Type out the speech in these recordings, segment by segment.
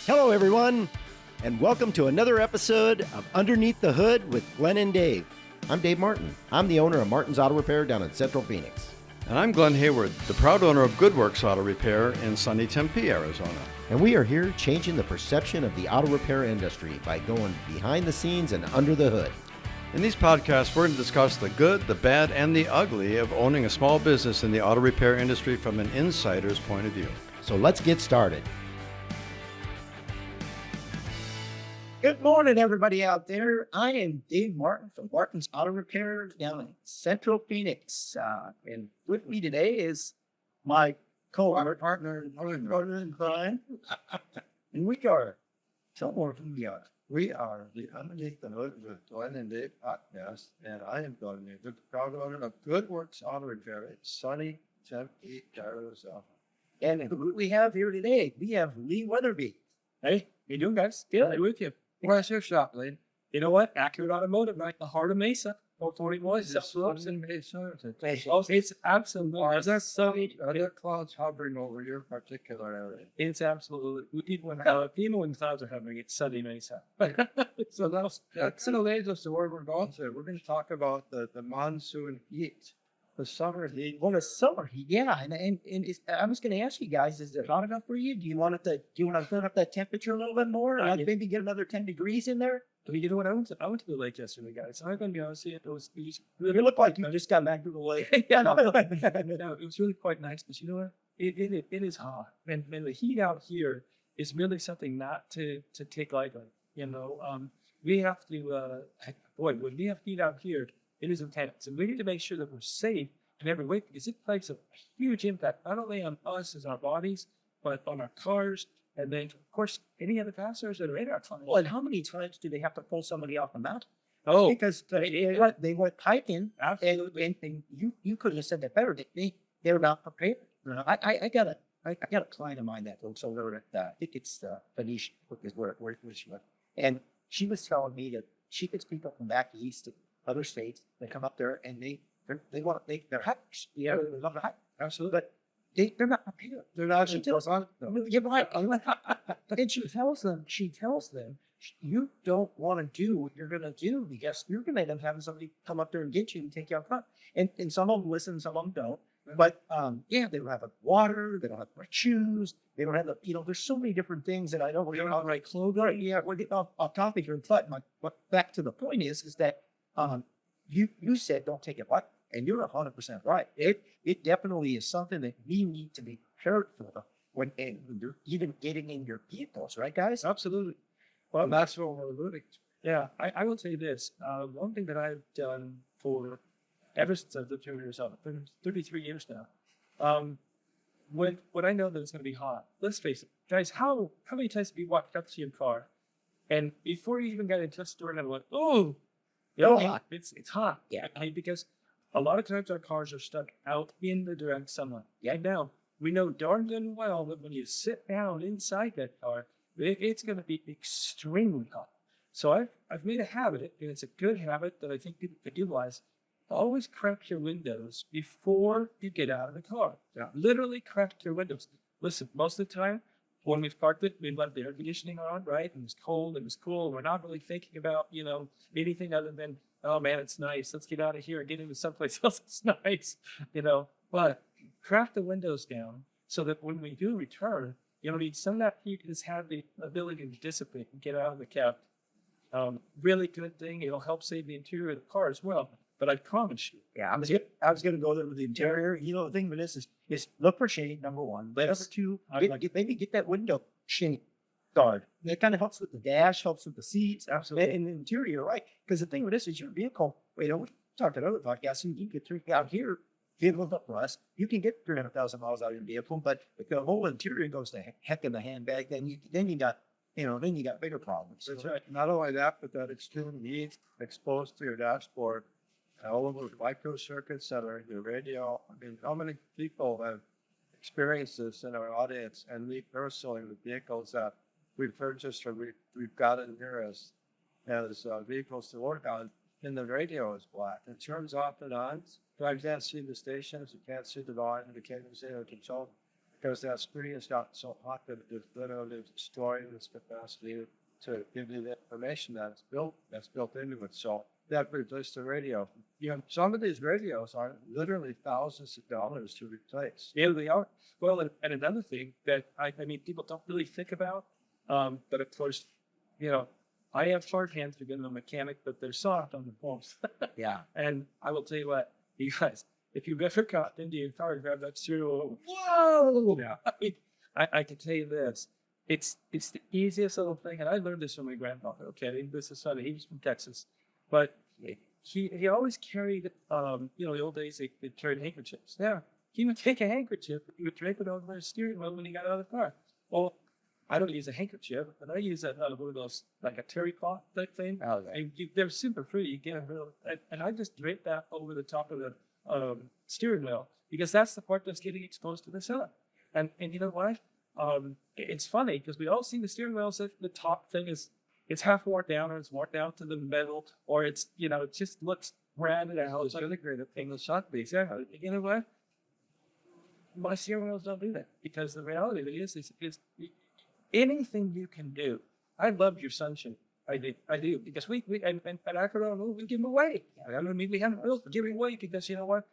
Hello, everyone, and welcome to another episode of Underneath the Hood with Glen and Dave. I'm Dave Martin. I'm the owner of Martin's Auto Repair down in Central Phoenix. And I'm Glenn Hayward, the proud owner of Goodworks Auto Repair in sunny Tempe, Arizona. And we are here changing the perception of the auto repair industry by going behind the scenes and under the hood. In these podcasts, we're going to discuss the good, the bad, and the ugly of owning a small business in the auto repair industry from an insider's point of view. So let's get started. Good morning, everybody out there. I am Dave Martin from Martin's Auto Repair down in Central Phoenix. And with me today is my co-partner, Brian. And we are, tell more who we are. We are the Underneath the Hood with Glen and Dave podcast, and I am Glen and Dave, the proud owner of Goodworks Auto Repair in sunny Tempe, Arizona. And who we have here today, we have Lee Weatherby. Hey, how you doing, guys? Good, with you. Where's your shop, Lee? You know what? Accurate Automotive, right in the heart of Mesa. 441. It's absolutely. Are there clouds hovering over your particular area? It's absolutely. Even when clouds are hovering, it's sunny Mesa. So that's the latest of where we're going to. We're going to talk about the monsoon heat, the summer heat. Well, the summer heat, yeah. And I was going to ask you guys, is it hot enough for you? Do you want to turn up that temperature a little bit more? Maybe get another 10 degrees in there? You know what? I went to the lake yesterday, guys. I'm going to be honest with you. You look like you just got back to the lake. Yeah, no, it was really quite nice. But you know what? It is hot. And the heat out here is really something not to take lightly. You know, we have to, when we have heat out here, it is intense. And we need to make sure that we're safe in every way because it plays a huge impact, not only on us as our bodies, but on our cars. And then, of course, any other passengers that are in our car. Well, and how many times do they have to pull somebody off the mountain? Oh, because they went hiking, and you could have said that better. They're not prepared. I got a client of mine that lives over at I think it's Phoenicia, is where she went, and she was telling me that she gets people from back east to other states. They come up there and they're hikers. Yeah, they love to hike. Absolutely, but they're not prepared. They're not. She tells them. You're right. And she tells them, you don't want to do what you're going to do because you're going to end up having somebody come up there and get you and take you out front. And some of them listen, some of them don't. But they don't have water, they don't have right shoes, they don't have there's so many different things that I don't really have the right clothes. Right, yeah, we're getting off topic here, but back to the point is that you said don't take it light. And you're 100% right. It definitely is something that we need to be prepared for when you're even getting in your vehicles, right, guys? Absolutely. Well, And that's what we're alluding to. yeah, I will say this. One thing that I've done for ever since I've lived here in Arizona, 33 years now, when I know that it's going to be hot, let's face it, guys, how many times have you walked up to your car and before you even got into the store and I went, oh, hot. It's hot. Yeah. Because a lot of times our cars are stuck out in the direct sunlight. Yeah. Now, we know darn good well that when you sit down inside that car, it's going to be extremely hot. So I've made a habit, and it's a good habit that I think people could utilize. Always crack your windows before you get out of the car. Yeah. Literally crack your windows. Listen, most of the time, when we've parked it, we left the air conditioning on, right? And it was cold, it was cool. We're not really thinking about, anything other than, oh man, it's nice. Let's get out of here and get into someplace else that's nice, But crack the windows down so that when we do return, some of that heat has had the ability to dissipate and get out of the cab. Really good thing. It'll help save the interior of the car as well. But I promise you. Yeah, I was going to go there with the interior. The thing with this is look for shade, number one. Number two, maybe get that window shade guard. That kind of helps with the dash, helps with the seats, absolutely, and the interior, right? Because the thing with this is your vehicle. We talked at other podcasts. You can get out here, vehicle up rust. You can get 300,000 miles out of your vehicle, but if the whole interior goes to heck in the handbag, then you got bigger problems. That's right. Not only that, but that extreme heat exposed to your dashboard, all of those microcircuits that are in your radio. I mean, how many people have experienced this in our audience? And me personally, with vehicles that we've purchased or we've gotten here as vehicles to work on, and the radio is black. It turns off and on. So I can't see the stations, you can't see the volume, you can't even see the control. because that screen has gotten so hot that it is literally destroying its capacity to give you the information that's built into it. So that replaced the radio. You know, some of these radios are literally thousands of dollars to replace. Yeah, they are. Well, and another thing that I mean, people don't really think about, but of course, you know, I have hard hands because I'm a mechanic, but they're soft on the pumps. Yeah. And I will tell you what, you guys, if you've ever got into your car and grabbed that steering wheel, whoa! Yeah. I mean, I can tell you this. It's the easiest little thing, and I learned this from my grandfather. Okay, this is funny. He was from Texas, but he always carried, you know, the old days they carried handkerchiefs. Yeah, he would take a handkerchief, he would drape it over his steering wheel when he got out of the car. Well, I don't use a handkerchief, but I use one of those like a terry cloth type thing. Oh, And they're super free. You get them real, and I just drape that over the top of the steering wheel because that's the part that's getting exposed to the sun. And you know what? It's funny because we all see the steering wheels at the top thing is it's half worn down or it's worn down to the middle or it's, you know, it just looks rounded out. It's integrated from the sun piece. Yeah. You know what? My steering wheels don't do that because the reality of it is anything you can do. I love your sunshine. I do because we and Accurate Automotive, we give them away. I mean, we haven't built giving away because you know what?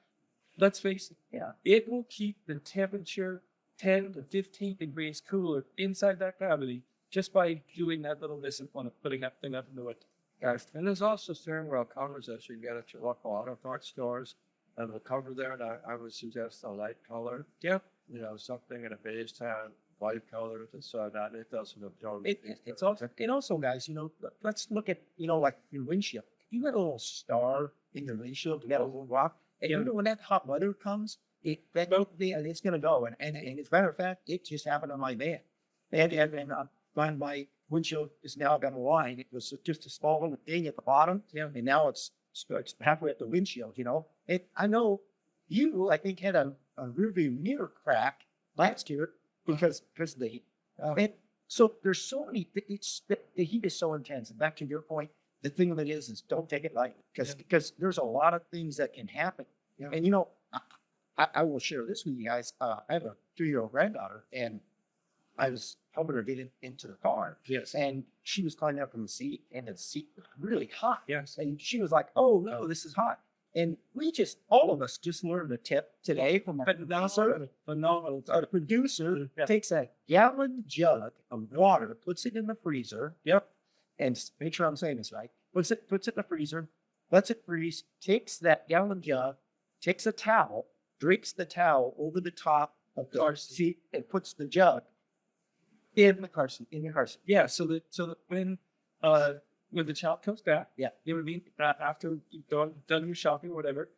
Let's face it. Yeah, it will keep the temperature 10 to 15 degrees cooler inside that cavity just by doing that little discipline of putting that thing up in the wood. Yes. And there's also steering wheel covers that you can get at your local auto parts stores. And the cover there, and I would suggest a light color. Yeah. You know, something in a beige tan, light color, so that it doesn't absorb. It's also, and also, guys, you know, let's look at, you know, like your windshield. You got a little star in your windshield, you got a little rock, and you know when that hot weather comes, it's gonna go. And as a matter of fact, it just happened on my van. And my windshield is now got a line. It was just a small little thing at the bottom, and now it's halfway at the windshield. You know, and I know you, I think, had a rearview mirror crack last year because of the heat. And so there's so many. The heat is so intense. And back to your point, the thing of it is don't take it lightly because there's a lot of things that can happen. Yeah. And you know, I will share this with you guys. I have a 3-year-old granddaughter, and I was helping her get into the car. Yes. And she was climbing up from the seat, and the seat was really hot. Yes. And she was like, "Oh no, this is hot." And all of us just learned a tip today from our phenomenal producer. Yeah. Takes a gallon jug of water, puts it in the freezer. Yep. And make sure I'm saying this right. Puts it in the freezer, lets it freeze, takes that gallon jug, takes a towel, drapes the towel over the top of the car seat, and puts the jug in the car seat. Yeah. So that when the child comes back, you know what I mean? After you've done your shopping or whatever,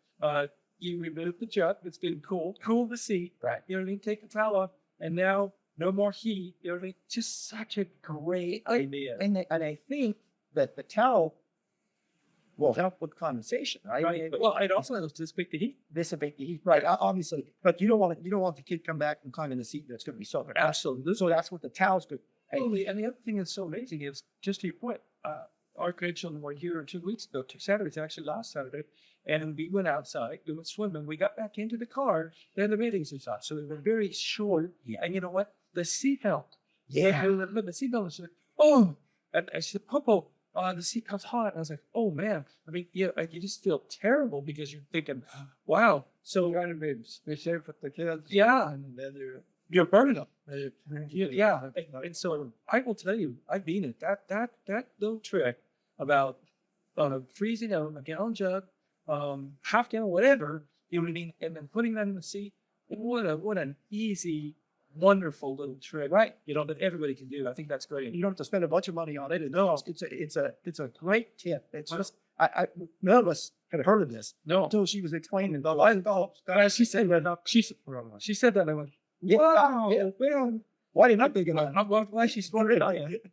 you remove the jug that's been cool the seat. Right. You know what I mean? Take the towel off, and now no more heat. You know what I mean? Just such a great idea. And I think that the towel will help with condensation, right? Right. Well, it also helps dissipate the heat. Dissipate the heat, right? Obviously, but you don't want the kid come back and climb in the seat that's going to be soaked. Absolutely. So that's what the towel's good. Totally. And the other thing that's so amazing is just to your point. Our grandchildren were here 2 weeks ago, 2 Saturdays, actually last Saturday, and we went outside, we went swimming, we got back into the car, then the meetings was on. So they were very short. Yeah. And you know what? The seatbelt. Yeah. The seatbelt was like, oh, and she said, Popo, the seatbelt's hot. And I was like, oh man. I mean, you just feel terrible because you're thinking, wow. So Kind of be safe with the kids. yeah, And then you're burning them. yeah. Yeah, and so I will tell you, I've been at that little trick about freezing a gallon jug, half gallon, whatever, you know what I mean, and then putting that in the seat. What an easy, wonderful little trick, right? You know, that everybody can do. I think that's great. You don't have to spend a bunch of money on it. No, it's a great tip. It's just none of us had heard of this. No, Until she was explaining the light bulbs. she said that. She said that. I went, Yeah. wow. Yeah. Well, Why didn't I think of that? why she's wondering?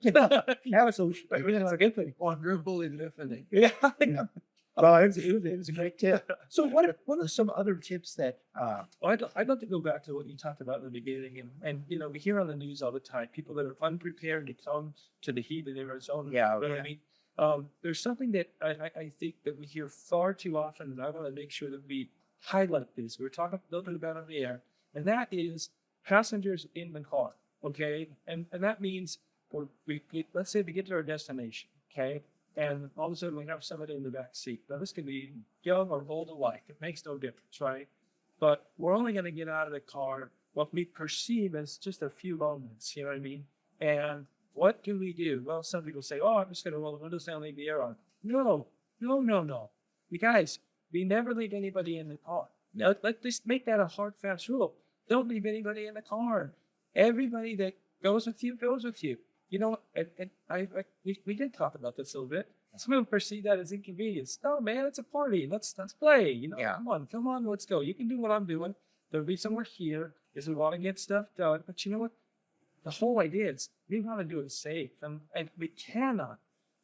Yeah, so It's a good thing. Quadruple infinity. Yeah. well, it was a great tip. So what are some other tips that I'd love to go back to what you talked about in the beginning, and you know, we hear on the news all the time people that are unprepared to come to the heat of Arizona. Yeah, You know what I mean? There's something that I think that we hear far too often, and I want to make sure that we highlight this. We were talking a little bit about it on the air, and that is passengers in the car, okay? And that means let's say we get to our destination, okay? And all of a sudden we have somebody in the back seat. Now this can be young or old alike. It makes no difference, right? But we're only going to get out of the car what we perceive as just a few moments, you know what I mean? And what do we do? Well, some people say, oh, I'm just going to roll the windows down, leave the air on. No. You guys, we never leave anybody in the car. Now, let's make that a hard, fast rule. Don't leave anybody in the car. Everybody that goes with you, goes with you. You know, and we did talk about this a little bit. Some people perceive that as inconvenience. No, man, it's a party. Let's play. You know, come on, let's go. You can do what I'm doing. There'll be somewhere here because we want to get stuff done. But you know what? The whole idea is we want to do it safe, and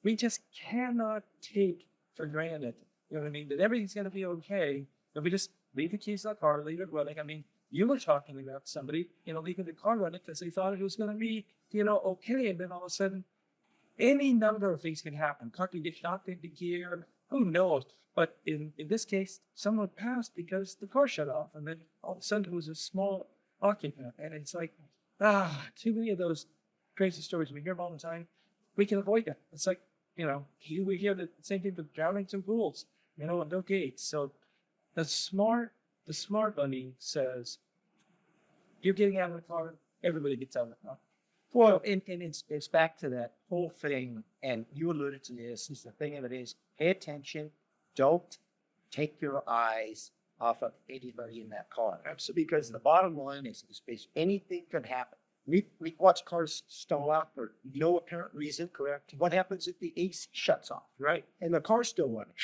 we just cannot take for granted. You know what I mean? That everything's going to be okay. If we just leave the keys in the car, leave it running. I mean, you were talking about somebody, you know, leaving the car running because they thought it was going to be, you know, okay. And then all of a sudden, any number of things can happen. Car can get knocked into gear. Who knows? But in this case, someone passed because the car shut off. And then all of a sudden, it was a small occupant. And it's like, too many of those crazy stories. We hear them all the time. We can avoid that. It's like, you know, we hear the same thing with drownings and pools, you know, and no gates. So the smart bunny says, you're getting out of the car, everybody gets out of the car. Well, and it's back to that whole thing, and you alluded to this, is the thing of it is, pay attention, don't take your eyes off of anybody in that car. Absolutely. Because the bottom line is anything could happen. We watch cars stall out for no apparent reason, correct? What happens if the AC shuts off, right? And the car's still running.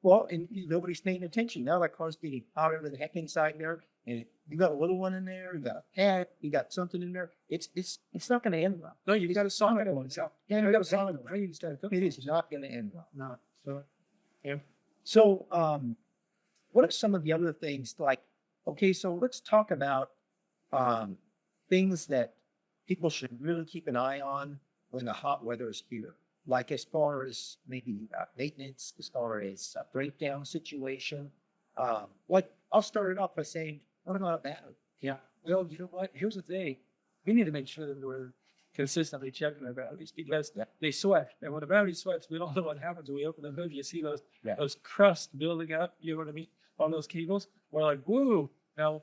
Well, and nobody's paying attention. Now that car's getting hotter the heck inside there, and you got a little one in there, you got a cat, you got something in there. It's not going to end well. No, you got a solid one. Yeah, you got a solid one. It is not going to end well. No. So, yeah. So, what are some of the other things like? Okay, so let's talk about things that people should really keep an eye on when the hot weather is here. Like as far as maybe maintenance, as far as a breakdown situation. Like I'll start it off by saying, what about a battery? Yeah. Well, you know what? Here's the thing. We need to make sure that we're consistently checking our batteries because they sweat. And when a battery sweats, we don't know what happens when we open the hood. You see those crusts building up, you know what I mean, on those cables. We're like, woo. Now,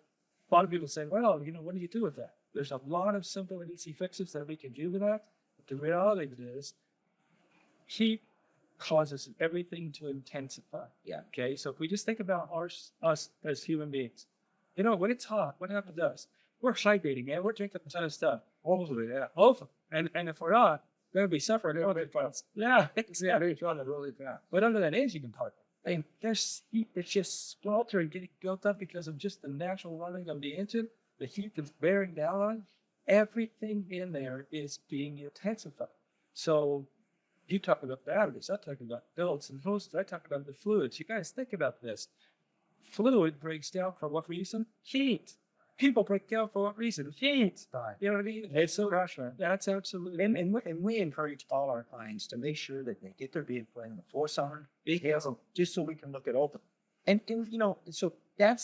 a lot of people say, well, you know, what do you do with that? There's a lot of simple and easy fixes that we can do with that. But the reality of it is, heat causes everything to intensify. Yeah. Okay. So if we just think about us as human beings, you know, when it's hot, what happens to us? We're hydrating, man. We're drinking a ton of stuff. Hopefully, yeah. Hopefully. And if we're not, we're going to be suffering. Yeah. Exactly. It's running really fast. But under that engine compartment, I mean, there's heat that's just sweltering, getting built up because of just the natural running of the engine. The heat that's bearing down on everything in there is being intensified. So you talk about batteries, I talk about belts and hoses, I talk about the fluids. You guys think about this. Fluid breaks down for what reason? Heat. People break down for what reason? Heat. You know what I mean? It's so pressure. That's absolutely. And we encourage all our clients to make sure that they get their vehicle in before summer, just so we can look it over. And you know, so I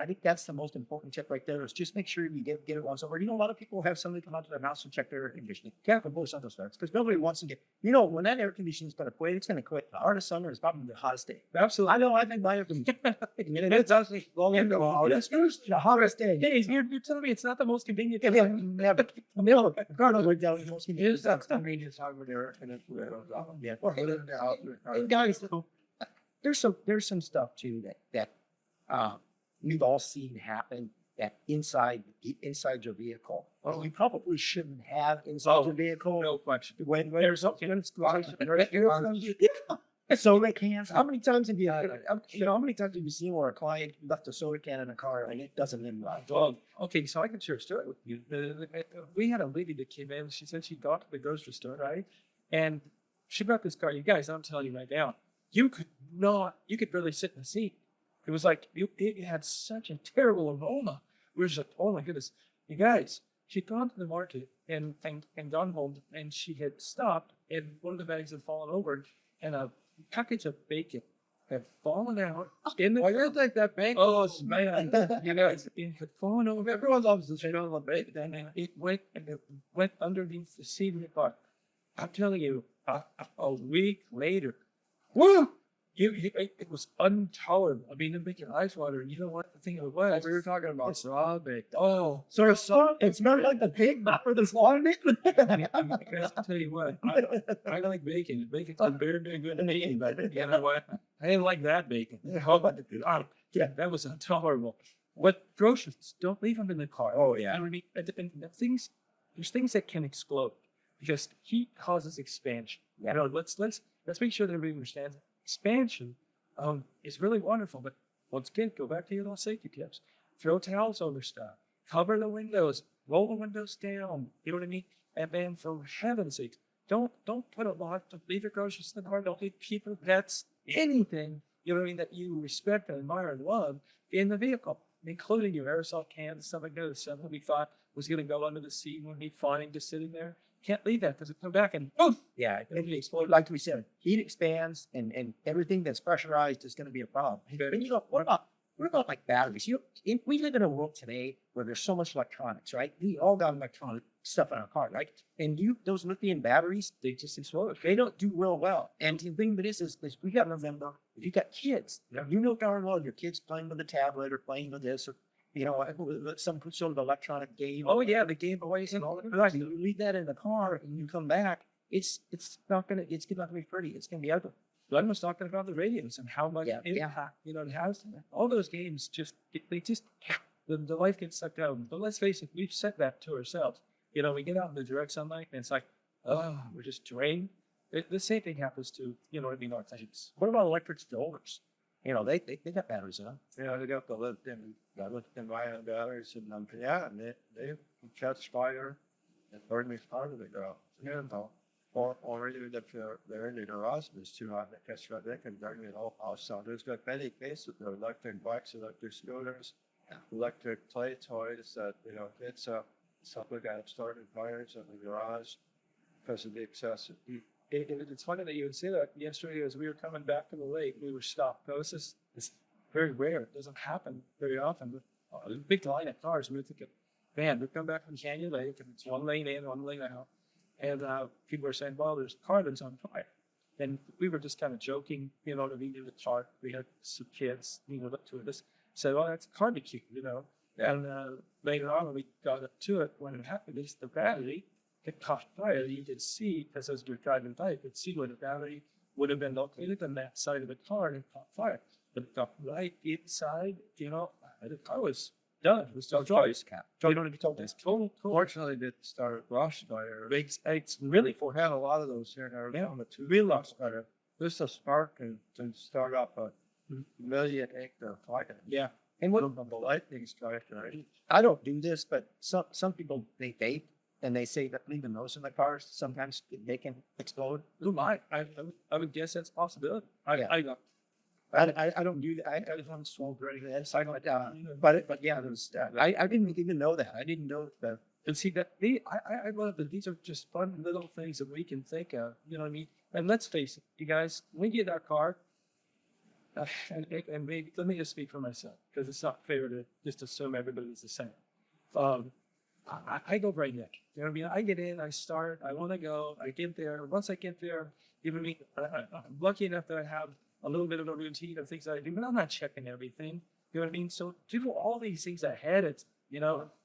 think that's the most important tip right there is just make sure you get it once over. You know, a lot of people have somebody come out to their house and check their air conditioning. Yeah, for both summer starts because nobody wants to get, you know, when that air conditioning is going to quit, it's going to quit. The hardest summer is probably the hottest day. Absolutely. I know, I've been by it from, it's actually long into the hottest day. Hey, you're telling me it's not the most convenient. Yeah, but regardless, we're down the most convenient. That's the meanest time when they're in it. Yeah. And guys, there's some stuff too that we've all seen happen that inside your vehicle. Well, we probably shouldn't have inside your vehicle. No question. When there's something soda cans. How many times have you seen where a client left a soda can in a car and it doesn't end well? Well, okay, so I can share a story with you. We had a lady that came in. She said she got to the grocery store, right? And she brought this car. You guys, I'm telling you right now, you could barely sit in the seat. It was like, it had such a terrible aroma. We were just like, oh my goodness. You guys, she'd gone to the market and gone home and she had stopped and one of the bags had fallen over and a package of bacon had fallen out in the. Well, you think that bank? Oh man, it had fallen over. Everyone loves the shit on the bed. And it went underneath the seat of the car. I'm telling you, a week later, woo! It was intolerable. I mean, it made your eyes water. You know what the thing it was? We were talking about raw bacon. Oh, So it's not like the pig for the slaughter meat. I'll tell you what. I like bacon. Bacon's very, very good to me. But you know what? I didn't like that bacon. Yeah, that was intolerable. But groceries, don't leave them in the car. Oh, yeah. I mean, and there's things that can explode because heat causes expansion. Yeah. You know, let's make sure that everybody understands that. Expansion is really wonderful, but once again, go back to your little safety tips. Throw towels over stuff. Cover the windows. Roll the windows down. You know what I mean? And then, for heaven's sake, don't put a lot. Don't leave your groceries in the car. Don't leave people, pets, anything. You know what I mean? That you respect and admire and love in the vehicle, including your aerosol cans and stuff like that. Stuff that we thought was going to go under the seat and would be fine just sitting there. Can't leave that because it come back and boom. Yeah, it explode. Like we said, heat expands, and everything that's pressurized is going to be a problem. And you go, what about like batteries? We live in a world today where there's so much electronics, right? We all got electronic stuff in our car, right? And those lithium batteries, they just explode. They don't do real well. And the thing that is we got to remember, if you got kids, you know darn well your kids playing with a tablet or playing with this or some sort of electronic game. Oh yeah, the Game Boys and all that. You leave that in the car and you come back, it's not gonna be pretty. It's gonna be ugly. Glenn was talking about the radios and how much impact it has. All those games the life gets sucked out. But let's face it, we've said that to ourselves. You know, we get out in the direct sunlight and it's like, oh, we're just drained. The same thing happens to our things. What about electric strollers? They got batteries in them. They got the lithium ion batteries in them. Yeah, and they catch fire and burn me part of the ground. Or even if they're in the garage and it's too hot, they catch fire, they can burn the whole house down. There's got many cases of electric bikes, electric scooters, electric play toys that, kids stuff like that started fires in the garage because of the excessive heat. It's funny that you would say that. Yesterday, as we were coming back from the lake, we were stopped. That was it's very rare. It doesn't happen very often. But there's a big line of cars. We were thinking, man, we come back from Canyon Lake, and it's one lane in, one lane out. And people were saying, well, there's a car that's on fire. And we were just kind of joking, we did the car. We had some kids, up to it. Said, well, that's a barbecue, Yeah. And later on, when we got up to it, when it happened, it's the battery. It caught fire. You could see, as we were driving by, you could see where the battery would have been located on that side of the car and it caught fire. But it got right inside, the car was done. It was still choice. You know what I mean? It's total. Fortunately, it didn't start brush fire. It's really We had a lot of those here in Arizona too. real lost fire. Just a spark and start up a million-acre fire. Yeah. And what The lightning strike, right? I don't do this, but some people they vape and they say that leaving those in the cars sometimes they can explode. Who might? I would guess that's a possibility. Yeah. I don't do that. I don't smoke or anything. But yeah, there's. I didn't even know that. I didn't know that. And see that I love that these are just fun little things that we can think of. You know what I mean? And let's face it, you guys, when we get our car, and maybe let me just speak for myself because it's not fair to just assume everybody's the same. I go right neck. You know what I mean? I get in, I start, I want to go, I get there. Once I get there, you know what I mean? I'm lucky enough that I have a little bit of a routine of things that I do, but I'm not checking everything. You know what I mean? So do all these things ahead. It's,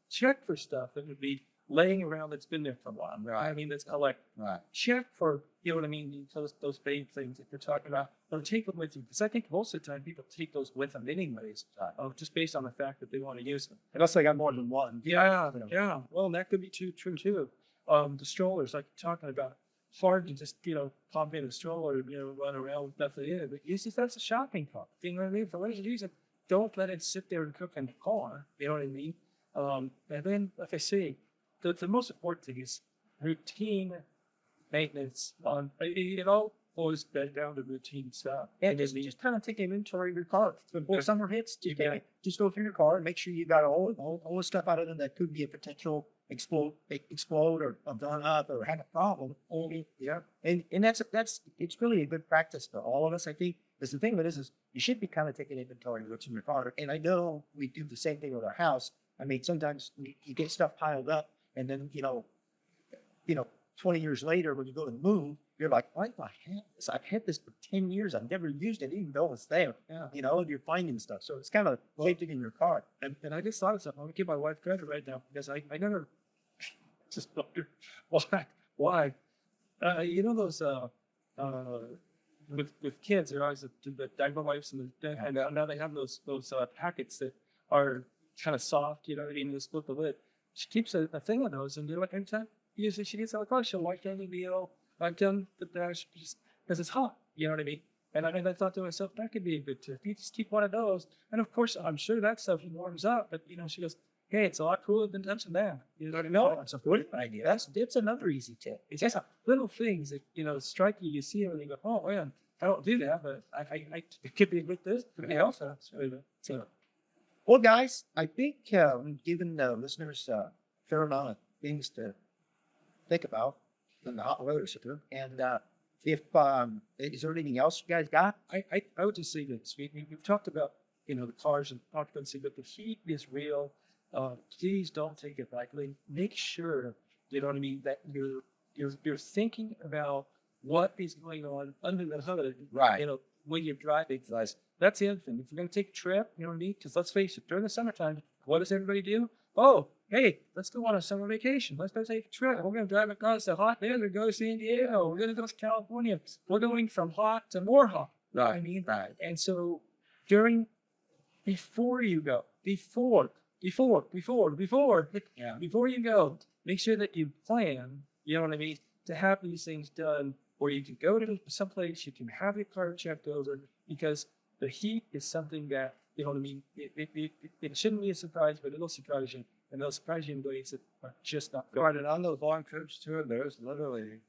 check for stuff that would be laying around that's been there for a while. Right. I mean, that's collect. Right. Check for, you know what I mean? Those big things that you're talking about. Or take them with you. Because I think most of the time people take those with them anyways. Just based on the fact that they want to use them. Unless they got more than one. Yeah. Well, that could be true too. The strollers, like you're talking about. It's hard to just, pop in a stroller, run around with nothing in it. But that's a shopping cart. You know what I mean? For what you use it, don't let it sit there and cook in the car. You know what I mean? And then, like I say, the most important thing is routine maintenance. It all boils back down to routine stuff. And just kind of take inventory of your car. Before summer hits, just go through your car and make sure you got all the stuff out of it that could be a potential explode or done up or had a problem. And it's really a good practice for all of us. I think Because the thing of it is you should be kind of taking inventory of what's in your car. And I know we do the same thing with our house. I mean, sometimes you get stuff piled up, and then 20 years later when you go to move, you're like, why do I have this? I've had this for 10 years. I've never used it, even though it's there. Yeah. And you're finding stuff. So it's kind of waiting in your car. And I just thought of something. I'm gonna give my wife credit right now because I never just wondered why. Those with kids, they're always the diaper wipes and now they have those packets that are kind of soft. You know what I mean? You split the lid. She keeps a thing of those, and every time usually she gets out of the car, she'll wipe down the wheel, wipe down the dash, just because it's hot. You know what I mean? And I thought to myself, that could be a good tip. You just keep one of those, and of course, I'm sure that stuff warms up. But she goes, "Hey, it's a lot cooler than touching that." You know what I mean? No, that's a good idea. That's another easy tip. It's just little things that strike you. You see them and you go, "Oh man, I don't do that," but I it could be a good this, could be also. So, Well, guys, I think we've given the listeners a fair amount of things to think about in the hot weather. And if is there anything else you guys got? I would just say this: we've talked about the cars and occupancy, but the heat is real. Please don't take it lightly. Make sure that you're thinking about what is going on under the hood. Right. When you're driving. That's the other thing. If you're going to take a trip, you know what I mean? Because let's face it, during the summertime, what does everybody do? Oh, hey, let's go on a summer vacation. Let's go take a trip. We're going to drive across the hot desert, go to San Diego. We're going to go to California. We're going from hot to more hot. Right. I mean, Right. and so before you go, before you go, make sure that you plan, you know what I mean, to have these things done, or you can go to someplace, you can have your car checked over, because the heat is something that, you know what I mean, it shouldn't be a surprise, but it'll surprise you, and it'll surprise you in ways that are just not good. Right, and on those long trips too, there's literally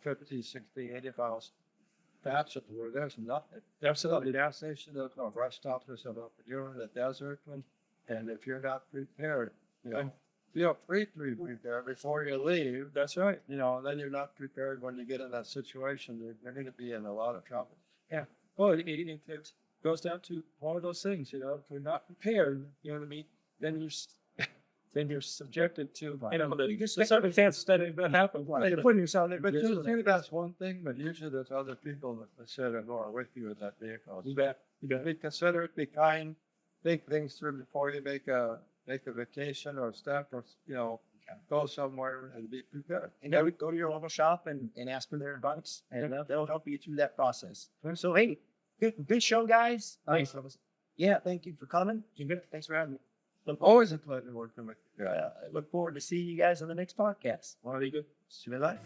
50, 60, 80 miles patch where there's nothing. Absolutely. The gas station, there's no rest stops or something. You're in the desert, and if you're not prepared, feel free to be prepared before you leave. That's right. Then you're not prepared when you get in that situation. You're going to be in a lot of trouble. Yeah. Well, it goes down to one of those things, if you're not prepared, you know what I mean, then you're subjected to, the circumstances that happen. You're putting yourself in. But you think that's one thing, but usually there's other people that sit or are with you in that vehicle. You bet. Be considerate, be kind, think things through before you make a vacation or step or go somewhere, and be prepared. And go to your local shop and ask for their advice, and they'll help you through that process. So, hey, good show, guys. Thanks. Yeah, thank you for coming. Thanks for having me. Always a pleasure working with you. I look forward to seeing you guys on the next podcast. Very good. See you later.